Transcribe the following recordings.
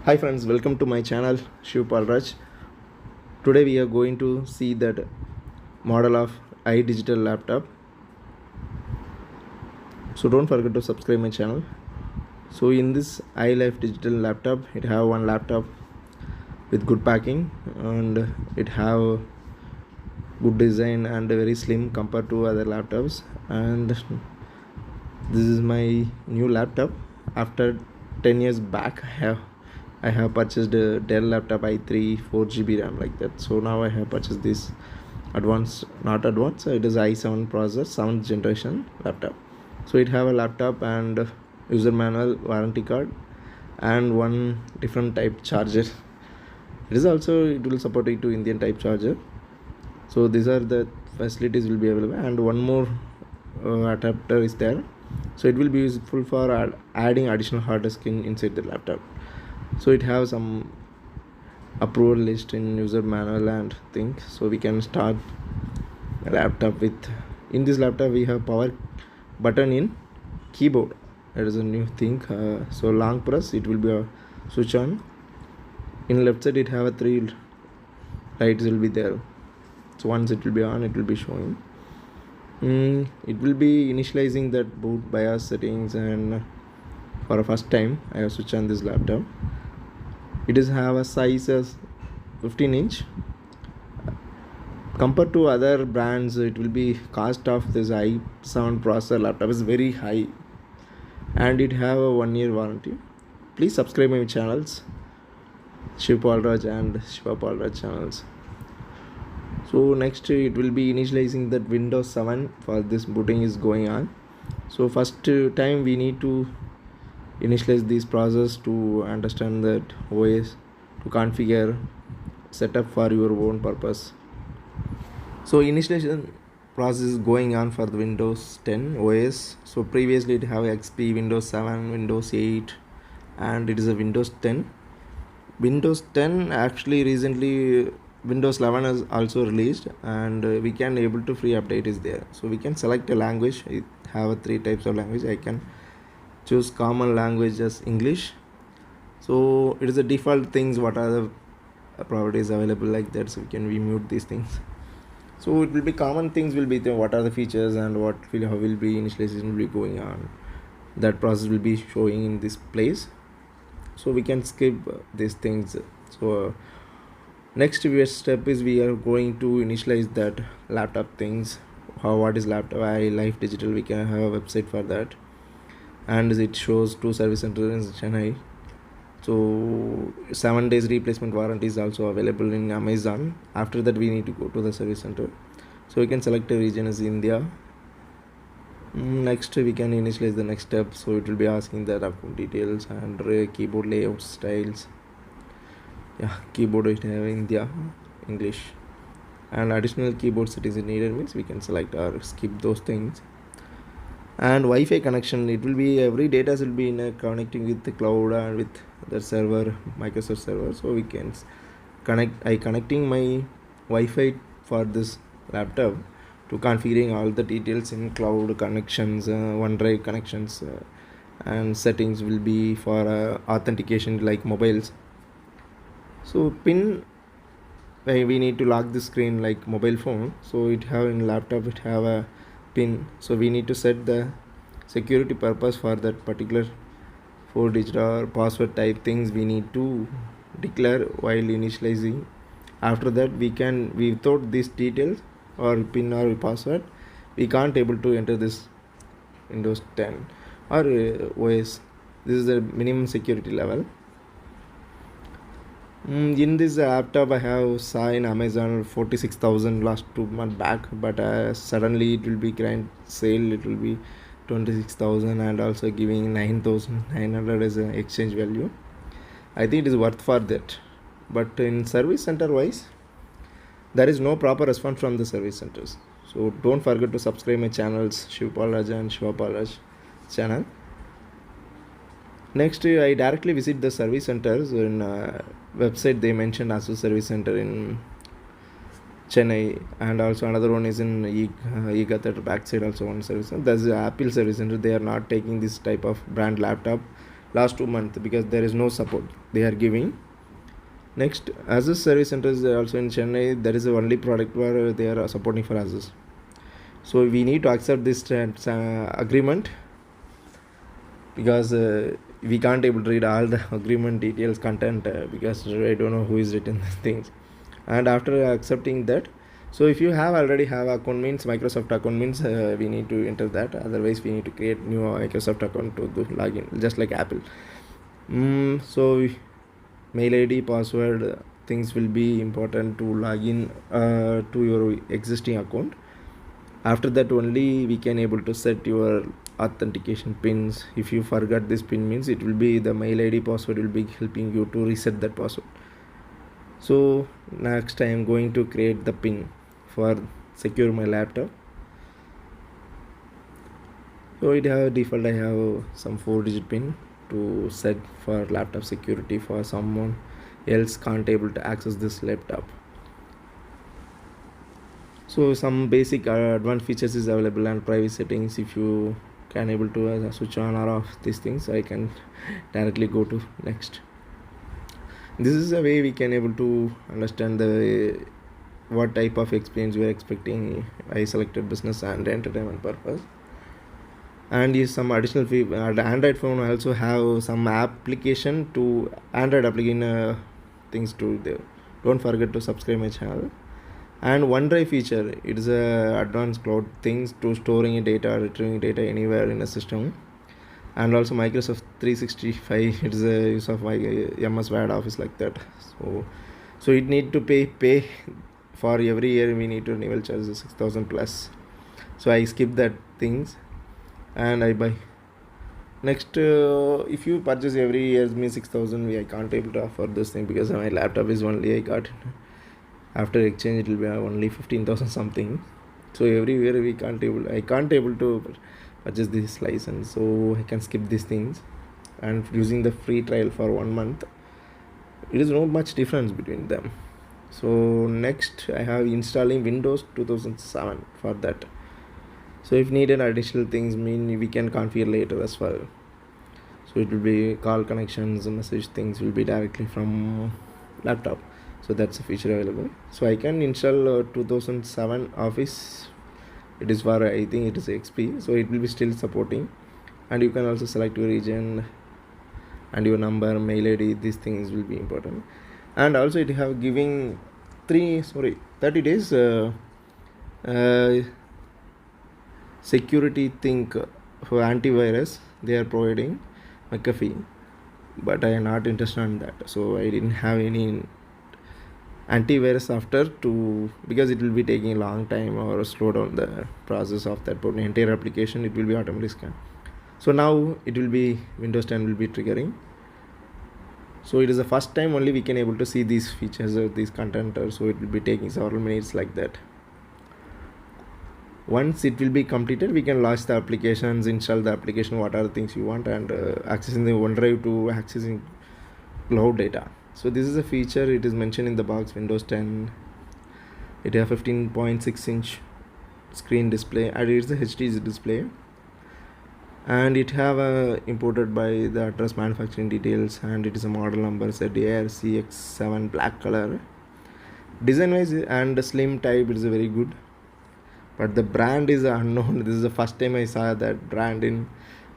Hi friends, welcome to my channel Shiv Palraj. Today we are going to see that model of iDigital laptop. So don't forget to subscribe my channel. So in this iLife digital laptop, it have one laptop with good packing and it have good design and very slim compared to other laptops. And this is my new laptop. After 10 years back, I have purchased a Dell laptop i3 4 GB RAM like that. So now I have purchased this not advanced, it is i7 processor 7th generation laptop. So it have a laptop and user manual, warranty card, and one different type charger. It will support it to Indian type charger. So these are the facilities will be available, and one more adapter is there. So it will be useful for adding additional hard disk inside the laptop. So it has some approval list in user manual and things. So we can start a laptop with. In this laptop we have power button in keyboard. That is a new thing. So long press it will be a switch on. In left side it have a 3 lights will be there. So once it will be on, it will be showing. It will be initializing that boot BIOS settings, and for the first time I have switched on this laptop. It is have a size as 15-inch. Compared to other brands, it will be cost of this i7 processor laptop is very high, and it have a 1-year warranty. Please subscribe my channels Shiv Palraj and Shiva Palraj channels. So next it will be initializing that Windows 7 for this booting is going on. So first time we need to initialize this process to understand that OS, to configure setup for your own purpose. So initialization process is going on for the Windows 10 OS. So previously it have XP, Windows 7, Windows 8, and it is a Windows 10. Windows 10 actually recently Windows 11 is also released, and we can able to free update is there. So we can select a language. It have 3 types of language. I can choose common language as English. So it is the default things, what are the properties available like that. So we mute these things. So it will be common things will be what are the features and how will be initialization will be going on. That process will be showing in this place. So we can skip these things. So next step is we are going to initialize that laptop things. What is laptop iLife digital, we can have a website for that, and it shows 2 service centers in Chennai. So 7 days replacement warranty is also available in Amazon. After that we need to go to the service center. So we can select a region as India. Next we can initialize the next step. So it will be asking the account details and keyboard layout styles. Keyboard it have India English, and additional keyboard settings needed means we can select or skip those things. And Wi-Fi connection, it will be every data will be in connecting with the cloud and with the server, Microsoft server. So we can connecting my Wi-Fi for this laptop to configuring all the details in cloud connections, OneDrive connections, and settings will be for authentication like mobiles. So pin, we need to lock the screen like mobile phone. So it have in laptop it have a pin. So we need to set the security purpose for that particular 4-digit or password type things we need to declare while initializing. After that without these details or pin or password, we can't able to enter this Windows 10 or OS. This is the minimum security level. In this laptop I have saw in Amazon 46,000 last 2 months back, but suddenly it will be grand sale, it will be 26,000 and also giving 9,900 as an exchange value. I think it is worth for that. But in service center wise, there is no proper response from the service centers. So don't forget to subscribe my channels Shiv Palraj and Shiva Palraj channel. Next I directly visit the service centers. In website they mentioned ASUS service center in Chennai, and also another one is in backside also one service center. There's Apple service center. They are not taking this type of brand laptop last 2 months because there is no support they are giving. Next, Asus service centers are also in Chennai. There is a only product where they are supporting for Asus. So we need to accept this agreement because we can't able to read all the agreement details content because I don't know who is written these things. And after accepting that, so if you already have account means Microsoft account means we need to enter that. Otherwise we need to create new Microsoft account to do login, just like Apple. So mail ID, password things will be important to log in to your existing account. After that only we can able to set your authentication pins. If you forgot this pin means it will be the mail ID password will be helping you to reset that password. So next I am going to create the pin for secure my laptop. So it have default I have some 4-digit pin to set for laptop security for someone else can't able to access this laptop. So some basic advanced features is available and private settings. If you can able to switch on or off these things, I can directly go to next. This is a way we can able to understand the what type of experience we are expecting. I selected business and entertainment purpose. And is some additional the Android phone also have some application to Android application things to there. Don't forget to subscribe my channel. And OneDrive feature, it is a advanced cloud things to storing data, retrieving data anywhere in a system. And also Microsoft 365, it is a use of my MS Word Office like that. So it need to pay for every year. We need to renewal charges 6,000 plus. So I skip that things and I buy. Next, if you purchase every year means 6,000, I can't able to offer this thing because my laptop is only I got after exchange it will be only 15,000 something. So every year I can't able to purchase this license, so I can skip these things. And using the free trial for 1 month, it is not much difference between them. So next I have installing Windows 2007 for that. So if needed additional things we can configure later as well. So it will be call connections and message things will be directly from laptop. So that's a feature available. So I can install 2007 Office. It is for I think it is XP, so it will be still supporting. And you can also select your region and your number, mail ID. These things will be important. And also it have giving 30 days security thing for antivirus they are providing McAfee, but I am not interested in that. So I didn't have any antivirus after to because it will be taking a long time or slow down the process of that entire application. It will be automatically scanned. So now it will be Windows 10 will be triggering. So it is the first time only we can able to see these features of these content. So it will be taking several minutes like that. Once it will be completed, we can launch the applications, install the application, what are the things you want, and accessing the OneDrive to accessing cloud data. So this is a feature, it is mentioned in the box. Windows 10, it has 15.6 inch screen display and it's a HD display, and it have imported by the address manufacturing details, and it is a model number ZARCX7 black color. Design wise and slim type, it is a very good, but the brand is unknown. This is the first time I saw that brand in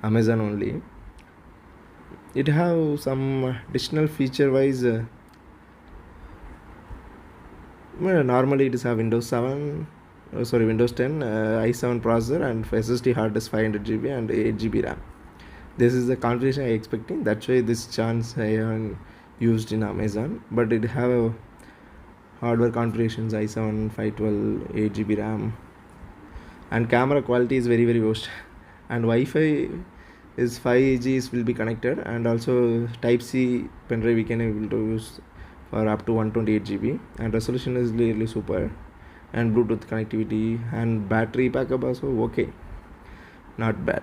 Amazon only. It have some additional feature wise. Normally it is have Windows 10 i7 processor and SSD hard disk 500 GB and 8 GB RAM. This is the configuration I expecting. That's why this chance I have used in Amazon. But it have a hardware configurations i7 512 8 GB RAM, and camera quality is very worst, and Wi-Fi is 5G will be connected, and also Type-C pen drive we can able to use for up to 128 GB, and resolution is really super, and Bluetooth connectivity, and battery backup also okay, not bad.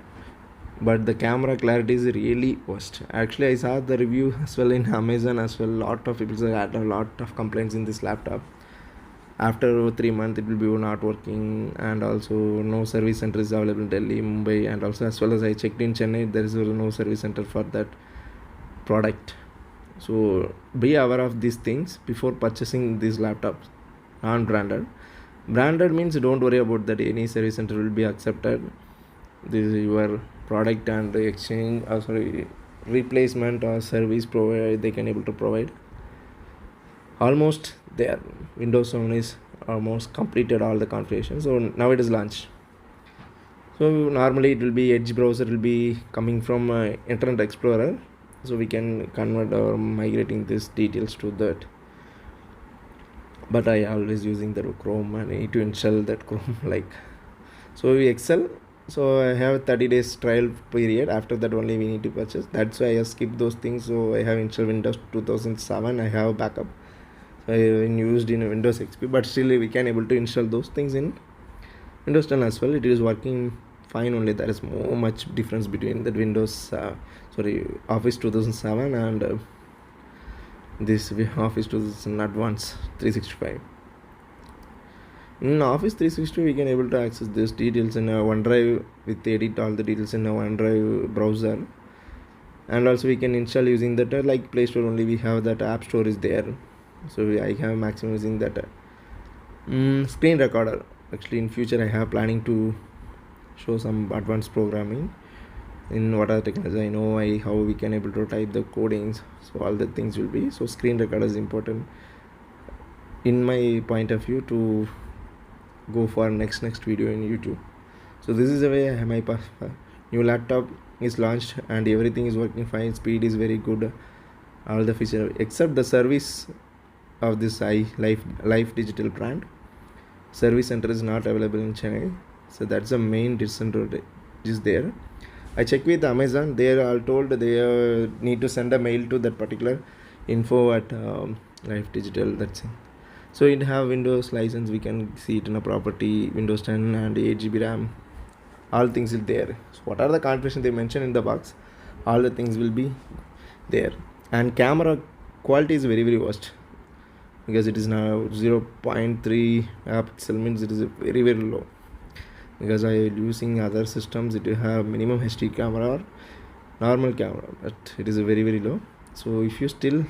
But the camera clarity is really worst. Actually I saw the review as well in Amazon as well. Lot of people had a lot of complaints in this laptop. After 3 months it will be not working, and also no service center is available in Delhi, Mumbai, and also as well as I checked in Chennai, there is no service center for that product. So be aware of these things before purchasing these laptops. Non-branded. Branded means don't worry about that. Any service center will be accepted. This is your product and exchange, replacement or service provider they can able to provide. Almost there. Windows 7 is almost completed all the configuration. So now it is launched. So normally it will be Edge browser will be coming from Internet Explorer. So we can convert or migrating these details to that. But I always using the Chrome and I need to install that Chrome like. So we Excel. So I have 30 days trial period. After that only we need to purchase. That's why I skip those things. So I have installed Windows 2007. I have backup. So I used in Windows XP. But still we can able to install those things in Windows 10 as well. It is working fine only. There is no much difference between the Windows Office 2007 and this Office 2000 Advanced 365. In Office 360 we can able to access these details in OneDrive with edit all the details in a OneDrive browser, and also we can install using that like Play Store only. We have that App Store is there, so I have maximum using that screen recorder. Actually in future I have planning to show some advanced programming in what are technology. I know how we can able to type the codings, so all the things will be. So screen recorder is important in my point of view to go for next video in YouTube. So this is the way my new laptop is launched and everything is working fine. Speed is very good, all the features except the service of this Life Digital brand. Service center is not available in Chennai, so that's the main disadvantage is there. I check with Amazon. They are all told they need to send a mail to that particular info at Life Digital. That's it. So it have Windows license. We can see it in a property, Windows 10 and 8 GB RAM. All things is there. So what are the configuration they mention in the box? All the things will be there. And camera quality is very worst, because it is now 0.3 megapixel, means it is very low. Because I using other systems, it will have minimum HD camera or normal camera, but it is very low. So if you still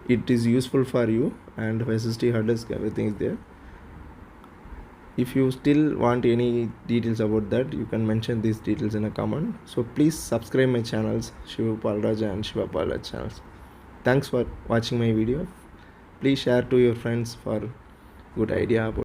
it is useful for you and SSD hard disk everything is there. If you still want any details about that, you can mention these details in a comment. So please subscribe my channels, Shiva Palraj and Shiva Palraj channels. Thanks for watching my video. Please share to your friends for good idea about